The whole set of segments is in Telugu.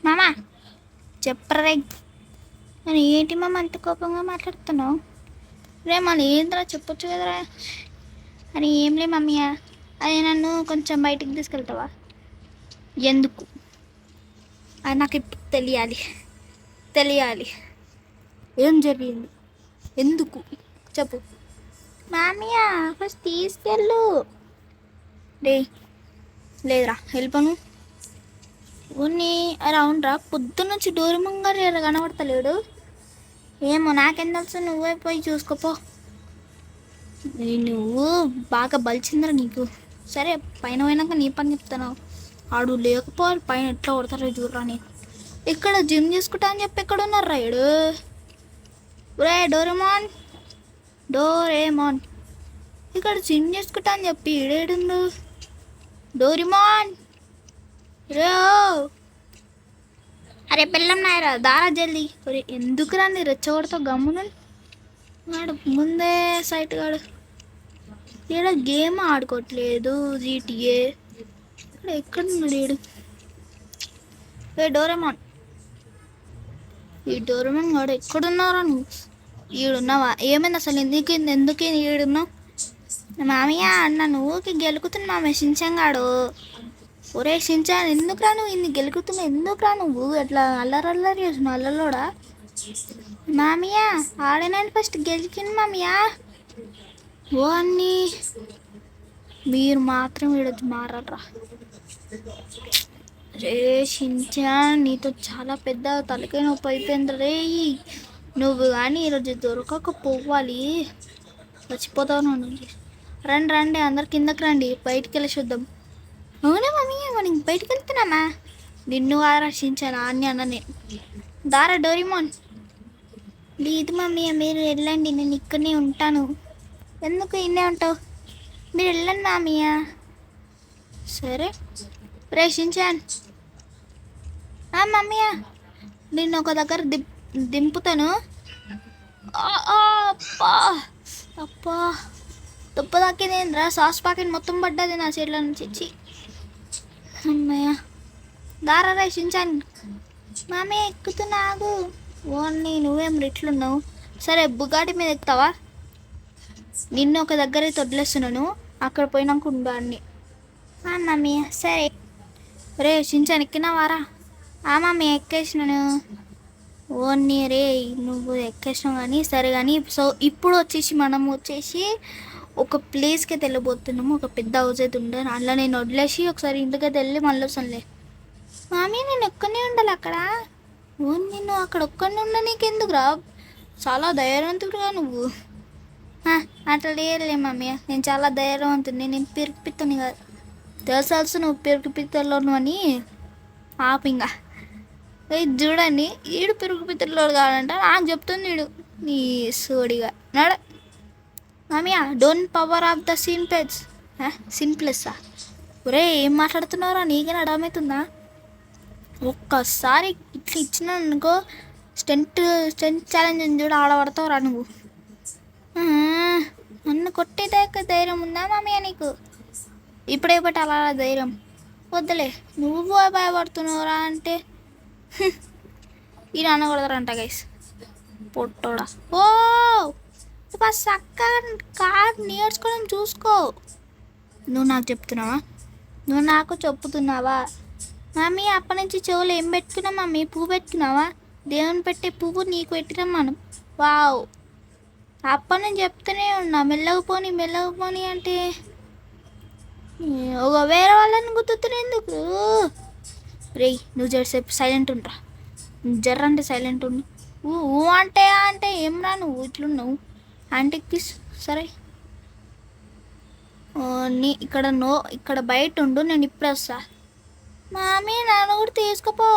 మామా చెప్పరే. నేను ఏంటి మామ అంత కోపంగా మాట్లాడుతున్నావు? రే మన ఏంద్రా చెప్పొచ్చు కదరా అని. ఏంలే మమ్మీ, అది నన్ను కొంచెం బయటికి తీసుకెళ్తావా? ఎందుకు అది నాకు ఇప్పుడు తెలియాలి. ఏం జరిగింది, ఎందుకు చెప్పు. మామయ్య ఫస్ట్ తీసుకెళ్ళు. డే లేదురా వెళ్ళిపోను. ఉన్ని అవునరా, పొద్దున్నుంచి డోరేమాన్ కనబడతలేడు. ఏమో నాకేం తెలుసు, నువ్వే పోయి చూసుకోపో. నువ్వు బాగా బలిచిందిరా నీకు. సరే పైన పోయినాక నీ పని చెప్తాను. ఆడు లేకపోవాలి పైన ఎట్లా కొడతారో చూడరా. నేను ఇక్కడ జిమ్ చేసుకుంటా అని చెప్పి ఎక్కడ ఉన్నారా ఏడు? రే డోరేమాన్ ఇక్కడ జిమ్ చేసుకుంటా అని చెప్పి ఈడేడుండు డోరేమాన్. రే అరే పిల్లం నాయరా దారా జల్దీ. ఒరే ఎందుకు రా నీ రెచ్చగొడతావు? గమ్మును వాడు ముందే సైట్ గాడు. ఇక్కడ గేమ్ ఆడుకోవట్లేదు జీటీఏ. ఇక్కడ ఎక్కడున్నాడు వీడు? ఏ డోరేమాన్, ఈ డోరేమాన్ గాడు ఎక్కడున్నారా? నువ్వు ఈడున్నావా? ఏమైంది అసలు? ఎందుకు ఈడున్నావు? మామయ్య అన్న నువ్వుకి గెలుకుతున్నా మామయ్య షించాంగాడు. ఒరే షించాన్ ఎందుకురా నువ్వు ఇన్ని గెలుకుతున్నావు? ఎందుకురా నువ్వు ఎట్లా అల్లరి చేస్తున్నావు? అల్లలోడా మామయ్య ఆడేనాడు ఫస్ట్ గెలిచింది మామయ్య. ఓ అన్నీ మీరు మాత్రం వీడొచ్చి మారరా. రే షించాన్ నీతో చాలా పెద్ద తలకాయ నొప్పి అయిపోయింది రే. నువ్వు కానీ ఈరోజు దొరకకపోవాలి, చచ్చిపోతావు నువ్వు. రండి అందరు కిందకి రండి, బయటికి వెళ్ళి చూద్దాం. అవునా మమ్మీ మనం బయటికి వెళ్తున్నామా? నిన్ను ఆరక్షించాను అన్ని అన్న నేను. దారా డోరేమాన్. లేదు మమ్మీ మీరు వెళ్ళండి, నేను ఇక్కడనే ఉంటాను. ఎందుకు ఇన్నే ఉంటావు? మీరు వెళ్ళండి మామయ్య. సరే ప్రేషించాను మమ్మయ్య, నిన్ను ఒక దగ్గర దింపుతాను. అప్పా తుప్ప తాకిందేంద్రా, సాస్ ప్యాకెట్ మొత్తం పడ్డది నా చేతిలో నుంచి. అమ్మయ్య దారా రేషించాను. మామయ్య ఎక్కుతున్నాగు. ఓన్ని నువ్వేం రిట్లున్నావు? సరే బుగాటి మీద ఎక్కుతావా? నిన్ను ఒక దగ్గర వదిలేస్తున్నాను, అక్కడ పోయినాక ఉండాన్ని. మమ్మీ సరే. రే షించాన్ ఎక్కినావారా? మమ్మీ ఎక్కేసినాను. ఓన్ని రే నువ్వు ఎక్కేసినావు కానీ సరే కానీ. సో ఇప్పుడు మనం వచ్చేసి ఒక ప్లేస్కి వెళ్ళబోతున్నాము. ఒక పెద్ద హౌస్ అయితే ఉండే అందులో నేను వదిలేసి ఒకసారి ఇంటికైతే వెళ్ళి మళ్ళీ వస్తానులే. మామీ నేను ఒక్కనే ఉండాలి అక్కడ. ఓ నిన్ను అక్కడ ఒక్కనే ఉండ నీకెందుకురా? చాలా ధైర్యవంతుడుగా నువ్వు. అట్లా లేదులే మమ్మీ, నేను చాలా ధైర్యవంతుడిని. నేను పిరికిపిత్తని కాదు, తెలుసు నువ్వు పిరికిపిత్తలోను అని. ఆపింగా చూడండి ఈడు పిరికిపిత్తలోడు కాదంట నాకు చెప్తుంది వీడు నీ సోడిగా నడ. మామయ్య డోంట్ పవర్ ఆఫ్ ద సింప్లెస్సా? ఒరే ఏం మాట్లాడుతున్నావురా? నీకేనా అర్థమవుతుందా? ఒక్కసారి ఇట్లా ఇచ్చిన అనుకో స్టెంట్ ఛాలెంజ్ అని చూడ ఆడబడతావురా నువ్వు. నన్ను కొట్టేదాకా ధైర్యం ఉందా మామయ్య నీకు? ఇప్పుడే పెట్టాలా ధైర్యం? వద్దులే నువ్వు భయపడుతున్నావురా అంటే ఈయన అనకూడదురంట గైస్ పొట్టోడా. ఓ చక్కగా కార్ నేర్చుకోవడం చూసుకో. నువ్వు నాకు చెప్తున్నావా? నువ్వు నాకు చెప్పుతున్నావా? మమ్మీ అప్పటి నుంచి చెవులు ఏం పెట్టుకున్నావు మమ్మీ? పువ్వు పెట్టుకున్నావా? దేవుని పెట్టే పువ్వు నీకు పెట్టినాం మనం. వావ్ అప్పటి నుంచి చెప్తూనే ఉన్నా మెల్లకపోని అంటే ఒక వేరే వాళ్ళని గుర్తుతున్నా ఎందుకు? రే నువ్వు జరసేపు సైలెంట్ ఉండరా, జర్రంటే సైలెంట్ ఉండు. ఊ అంటే ఏం రా నువ్వు ఇట్లున్నావు? ఆంటీకి తీసు సరే. ఇక్కడ బయట ఉండు, నేను ఇప్పుడే వస్తా. మామీ నన్ను కూడా తీసుకుపో.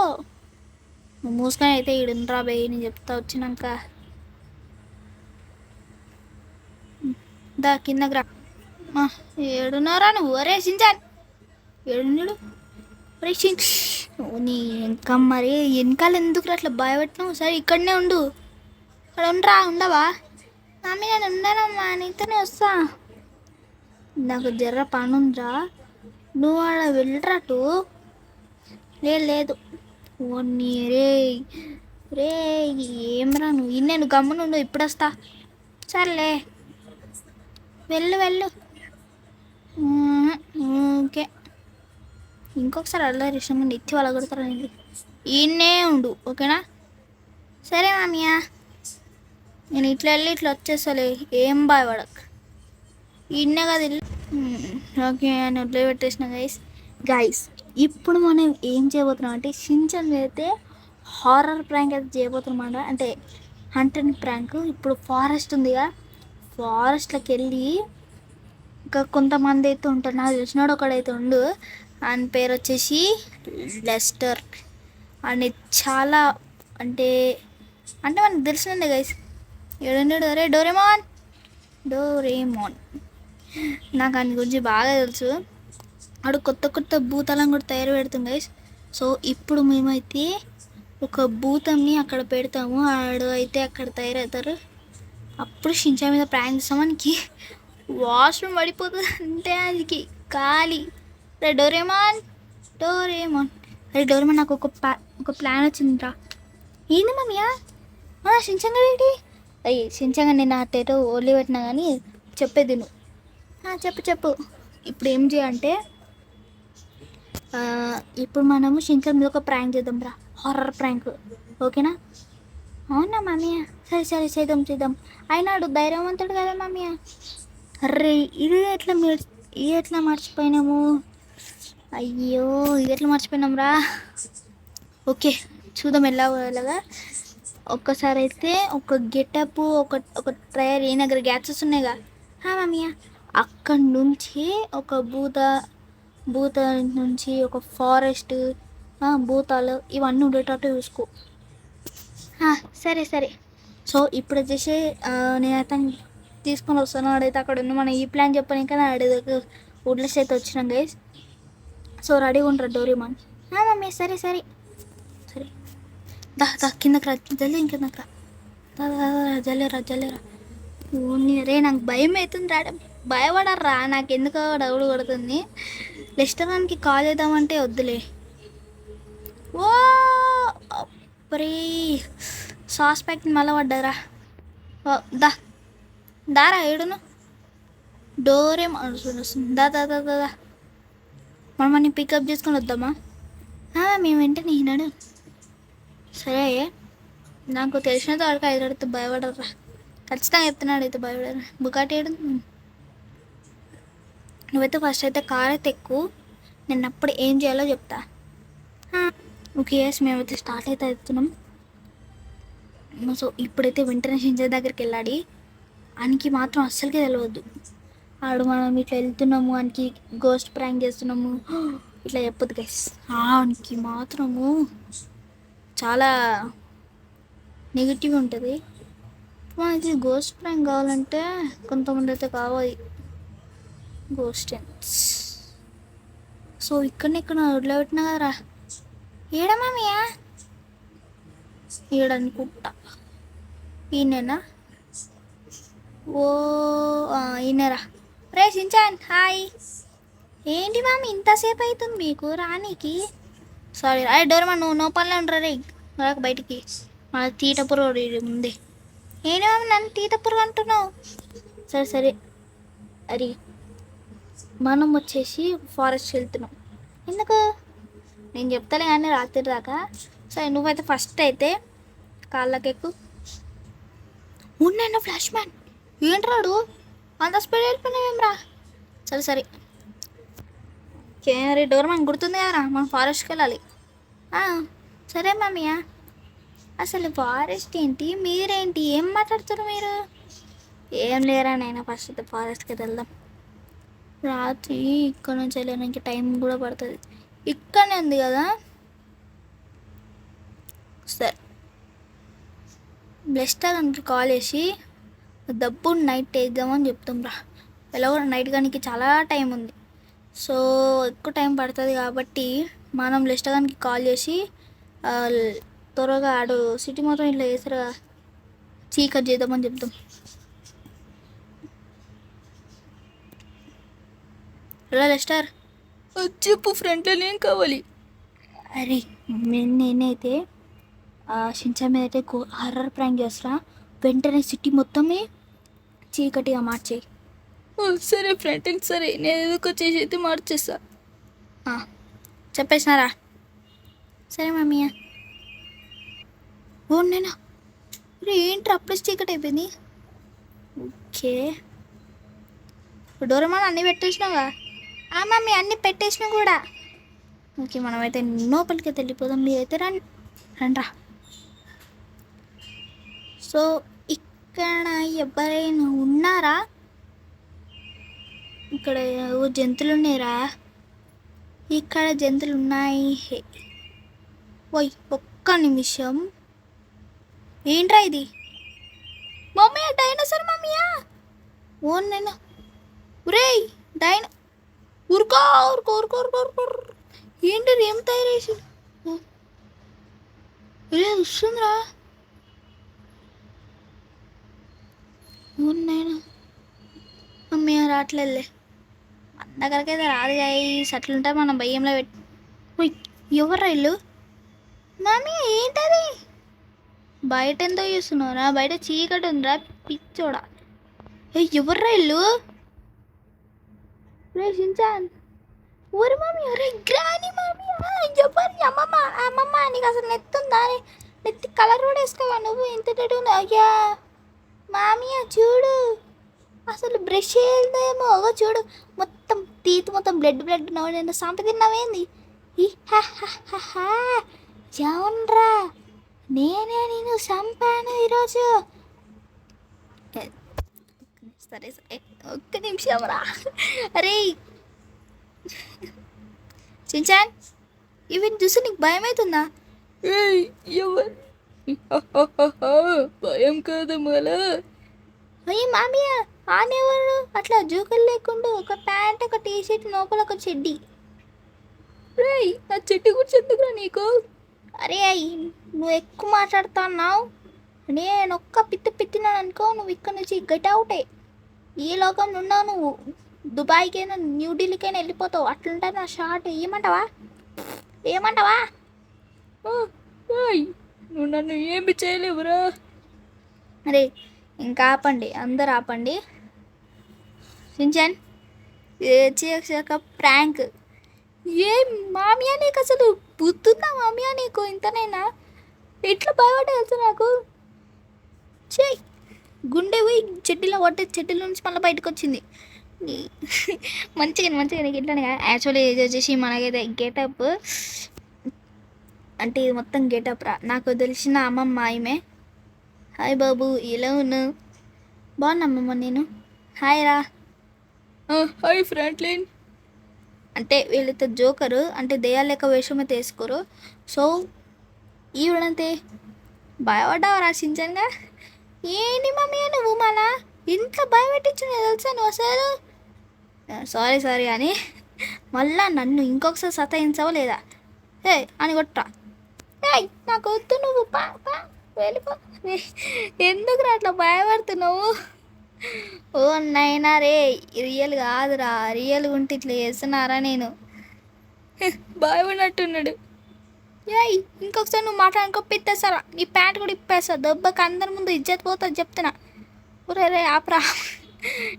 నువ్వు మూసుకొని అయితే ఈడుండ్రా బే, నేను చెప్తా వచ్చినాక. దా కిందకి రా. ఏడున్నారా నువ్వు? అరే షించాన్ ఏడున్నాడు? అరే నీ ఇంకా మరి వెనకాల ఎందుకు అట్లా భయపెట్టినావు? సరే ఇక్కడనే ఉండు, ఇక్కడ ఉండవా? మమ్మీ నేను ఉండనమ్మా, నీతోనే వస్తా. నాకు జర్ర పనుందిరా, నువ్వు ఆడ వెళ్ళరాటు. లేదు ఓన్ని రే రే ఏమరా నువ్వు నేను గమ్మునుండు ఇప్పుడు వస్తా. సర్లే వెళ్ళు వెళ్ళు. ఓకే ఇంకొకసారి అల్లరి ఇష్టం నుండి ఇచ్చి వాళ్ళ కొడతారా నీకు. ఈయన్నే ఉండు ఓకేనా. సరే మామియా నేను ఇట్లా వెళ్ళి ఇట్లా వచ్చేసలే. ఏం భయపడకు ఈయన్నే కదా ఇల్లు. ఓకే అని వదిలిపెట్టేసిన గైస్. గైస్ ఇప్పుడు మనం ఏం చేయబోతున్నాం అంటే షించాన్ అయితే హారర్ ప్రాంక్ అయితే చేయబోతున్నాం అంటే హంటెడ్ ప్రాంక్. ఇప్పుడు ఫారెస్ట్ ఉందిగా, ఫారెస్ట్లోకి వెళ్ళి ఇంకా కొంతమంది అయితే ఉంటారు. నాకు తెలిసినాడు ఒకడైతే ఉండు, ఆయన పేరు వచ్చేసి లెస్టర్. అని చాలా అంటే అంటే మనకు తెలిసిందే గైస్. ఏడున్నాడు అరే డోరేమాన్. డోరేమాన్ నాకు ఆయన గురించి బాగా తెలుసు. ఆడు కొత్త కొత్త భూతాలను కూడా తయారు పెడుతుంది గైస్. సో ఇప్పుడు మేమైతే ఒక భూతంని అక్కడ పెడతాము, ఆడు అయితే అక్కడ తయారవుతారు. అప్పుడు షించా మీద ప్రాంక్ చేస్తాం. మనకి వాష్రూమ్ పడిపోతుంది అంటే అది ఖాళీ. రే డోరేమాన్ డోరేమాన్ అరే డోరేమాన్ నాకు ఒక ప్లాన్ వచ్చిందిరా. ఏంది మమ్మీయా షించంగా ఏంటి అయ్యి షించంగా నేను అట్టేటో ఓన్లీ పెట్టినా కానీ చెప్పేది నువ్వు. చెప్పు చెప్పు. ఇప్పుడు ఏం చేయాలంటే ఇప్పుడు మనము షించన్ మీద ఒక ప్రాంక్ చేద్దాం రా, హారర్ ప్రాంక్ ఓకేనా. అవునా మమ్మీయా సరే సరే చేద్దాం చేద్దాం. అయినాడు ధైర్యవంతుడు కదా మమ్మీయా. అర్రే ఇది ఎట్లా మర్చిపోయినాము. అయ్యో ఇది ఎట్లా మర్చిపోయినాం రా. ఓకే చూద్దాం ఎలాగా. ఒక్కసారి అయితే ఒక గెటప్ ఒక ట్రయర్ ఈ దగ్గర గ్యాచెస్ ఉన్నాయిగా మమ్మీయా. అక్కడి నుంచి ఒక భూత నుంచి ఒక ఫారెస్ట్ భూతాలు ఇవన్నీ ఉండేటట్టు చూసుకో. సరే సరే. సో ఇప్పుడు వచ్చేసి నేనైతే తీసుకొని వస్తాను. ఆడైతే అక్కడ ఉన్న మనం ఈ ప్లాన్ చెప్పాను ఇంకా ఆడే వుడ్లెస్ అయితే వచ్చినాం గైస్. సో రెడీగా ఉంటారు డోరేమాన్. మమ్మీ సరే సరే సరే దా కిందకి రా జల్దీ కిందకి రా జల్లేరా. రే నాకు భయం అవుతుంది రావడం. భయపడరా నాకు ఎందుకో డౌట్ కొడుతుంది. రెస్టారెంట్కి కాల్ చేద్దామంటే వద్దులే. ఓ అప్పుడే సాస్ ప్యాకెట్ మళ్ళీ పడ్డారా. దారా ఏడును డోరేం దా దా దా దా మనమని పికప్ చేసుకొని వద్దామా. మేము వెంటనే ఈనాడు. సరే నాకు తెలిసినంత వరకు ఐదు భయపడరా. ఖచ్చితంగా చెప్తున్నాడు అయితే భయపడరా. బుకాటి ఏడు నువ్వైతే ఫస్ట్ అయితే కార్ అయితే ఎక్కువ. నేను అప్పుడు ఏం చేయాలో చెప్తా. ఓకే ఎస్ మేమైతే స్టార్ట్ అయితే అవుతున్నాం. సో ఇప్పుడైతే వెంటనే షించన్ దగ్గరికి వెళ్ళాడి. ఆయనకి మాత్రం అస్సలకే తెలియవద్దు ఆడు మనం ఇట్లా వెళ్తున్నాము, ఆయనకి గోస్ట్ ప్రాంక్ చేస్తున్నాము ఇట్లా చెప్పొద్దు గైస్. ఆయనకి మాత్రము చాలా నెగిటివ్ ఉంటుంది. మనకి గోస్ట్ ప్రాంక్ కావాలంటే కొంతమంది అయితే కావాలి గోస్టెన్స్. సో ఇక్కడ వదిలిపెట్టినా కదరా. ఏడమామియా ఈడనుకుంటా ఈయనేనా. ఓ ఈయనరా. రే షించాన్ హాయ్. ఏంటి మామి ఇంతసేపు అవుతుంది మీకు రానీకి. సారీ అరే డోరేమాన్ నువ్వు నో పనిలో ఉండరా రే రాక బయటికి. మన తీటపురు ముందే. ఏంటి మామి నన్ను తీటపురు అంటున్నావు. సరే అరే మనం వచ్చేసి ఫారెస్ట్ వెళ్తున్నాం. ఎందుకు నేను చెప్తాలే కానీ రాత్రి దాకా. సరే నువ్వైతే ఫస్ట్ అయితే కాళ్ళకెక్కు. ఉన్న ఫ్లాష్ మ్యాన్ ఏంట్రాడు అంత స్పీడ్ వెళ్ళిపోయినావేం రా. సరే అరే డోరేమాన్ గుర్తుంది కదరా మనం ఫారెస్ట్కి వెళ్ళాలి. సరే మమ్మీయా. అసలు ఫారెస్ట్ ఏంటి మీరేంటి ఏం మాట్లాడుతారు మీరు. ఏం లేరా నైనా ఫస్ట్ అయితే ఫారెస్ట్కి వెళ్దాం. రాత్రి ఇక్కడ నుంచి వెళ్ళడానికి టైం కూడా పడుతుంది. ఇక్కడనే ఉంది కదా. సరే బ్లెస్టర్ అంటే కాల్ చేసి డబ్బు నైట్ వేద్దామని చెప్తాం రా. ఎలా కూడా నైట్ కానీ చాలా టైం ఉంది. సో ఎక్కువ టైం పడుతుంది కాబట్టి మనం లెస్టర్గానికి కాల్ చేసి త్వరగా ఆడు సిటీ మొత్తం ఇట్లా చేసారు చీకట్ చేద్దామని చెప్తాం. ఎలా లెస్టర్ చెప్పు ఫ్రెండ్లో ఏం కావాలి. అరే నేనైతే షించాన్ మీద అయితే హర్రర్ ప్రాంక్ చేస్తా. వెంటనే సిటీ మొత్తమే చీకటిగా మార్చేయి. సరే ఫ్రెండ్, సరే నేను ఎదుకు వచ్చేసి అయితే మార్చేస్తా. చెప్పేసినారా? సరే మమ్మీ. ఓ నేనా ఏంటి అప్పుడు చీకటి అయిపోయింది. ఓకే డోరేమాన్ అన్నీ పెట్టేసినావా? మమ్మీ అన్నీ పెట్టేసినా కూడా. ఓకే మనమైతే లోపలికి వెళ్ళిపోదాం. మీరైతే రండ్రా. సో ఇక్కడ ఎవరైనా ఉన్నారా? ఇక్కడ జంతువులు ఉన్నాయిరా. ఇక్కడ జంతువులు ఉన్నాయి. ఓయ్ ఒక్క నిమిషం. ఏంట్రా ఇది? Mummy dinosaur మమ్మీయా? ఓ నేను రేయ్ ఊరుకో ఊరుకో ఊరుకో ఊరుకో ఊరుకో. ఏంటి ఏం తయారేసి వస్తుందిరా. నేను మమ్మీ రావట్లేదులే. మన దగ్గరకైతే రాదు. అట్లుంటే మనం భయంలో పెట్టి ఎవర్రా ఇల్లు? మమ్మీ ఏంటది? బయట ఎంతో చూస్తున్నావురా? బయట చీకటి ఉందిరా పిచ్చోడా. ఎవర్రా ఇల్లు? రే షించాన్ ఊరి మమ్మీ. అరే గ్రాని మమ్మీ. ఎవరి అమ్మమ్మ? అమ్మమ్మ నీకు అసలు నెత్తుందా? నెత్తి కలర్ కూడా వేసుకోవా నువ్వు? ఇంత ఉంది. అయ్యా మామీ చూడు అసలు బ్రష్ చేద్దామో చూడు. మొత్తం తీత్ మొత్తం బ్లడ్ నేను సంప తిన్నావేంది? అవునరా నేనే నేను చంపాను ఈరోజు. సరే సరే ఒక్క నిమిషం రా. అరే షించాన్ ఇవి చూసి నీకు భయం అవుతుందా? ఎవరు భయం కాదు మళ్ళా. అయ్యి మామయ్య ఆనేవారు అట్లా జూకలు లేకుండా ఒక ప్యాంట్ ఒక టీషర్ట్ లోపల ఒక చెడ్డీ. రేయ్ ఆ చెట్టు గురించి ఎందుకురా నీకు? అరే అయ్యి నువ్వు ఎక్కువ మాట్లాడుతున్నావు. నేను ఒక్క పిత్తినాను అనుకో నువ్వు ఇక్కడ నుంచి గట్ అవుటే. ఈ లోకంలో ఉన్నావు నువ్వు. దుబాయ్కైనా న్యూఢిల్లీకైనా వెళ్ళిపోతావు. అట్లుంటే నా షార్ట్ ఏమంటావా? నువ్వు నన్ను ఏమి చేయలేవురా. అరే ఇంకా ఆపండి, అందరు ఆపండి. షించాన్ చేసాక ప్రాంక్. ఏం మామియా నీకు అసలు బుద్ధుందా? మామియా నీకు ఇంతనైనా ఎట్లా భయపడే తెలుసు నాకు. చెయ్యి గుండె పోయి చెట్టిలో కొట్టే చెట్టిలో నుంచి మళ్ళీ బయటకు వచ్చింది. మంచిగా నీకు ఇట్లానే. యాక్చువల్లీ ఇది వచ్చేసి మనకైతే గెటప్ అంటే ఇది మొత్తం గెటప్ రా. నాకు తెలిసిన అమ్మమ్మ ఈమె. హాయ్ బాబు ఎలా ఉన్నావు? బాగున్నామ్మమ్మ నేను. హాయ్ రా. Hi Franklin. అంటే వీళ్ళైతే జోకరు, అంటే దెయ్యాల లెక్క వేషమే తీసుకోరు. సో ఈవిడంతే భయపడ్డావు రా షించాన్గా. ఏంటి మమ్మీ నువ్వు మళ్ళా ఇంట్లో భయపెట్టించు తెలుసా నువ్వు అసలు. సారీ అని మళ్ళా నన్ను ఇంకొకసారి సతాయించావా లేదా? అని కొట్టా. నాకు వద్దు నువ్వు వెళ్ళిపో. ఎందుకురా అట్లా భయపడుతున్నావు? ఓ నైనా రే రియల్ కాదురా. రియల్గా ఉంటే ఇట్లా చేస్తున్నారా? నేను భయపడినట్టున్నాడు. ఇంకొకసారి నువ్వు మాట్లాడుకో పిత్తేస్తారా? నీ ప్యాంట్ కూడా ఇప్పేస్తా. దెబ్బకి అందరి ముందు ఇజ్జత్ పోతుంది చెప్తున్నా. రే ఆపరా.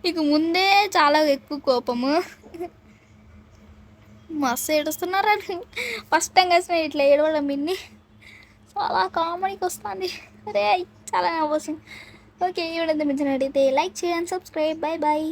నీకు ముందే చాలా ఎక్కువ కోపము. మస్తు ఏడుస్తున్నారా? ఫస్ట్ టైం కలిసిన ఇట్లా ఏడవడం మిన్ని చాలా కామెడీకి వస్తుంది. అరే చాలా నవ్వు వస్తుంది. ఓకే ఈ వీడియో నచ్చినట్లయితే లైక్ చేయండి, సబ్స్క్రైబ్. Bye bye.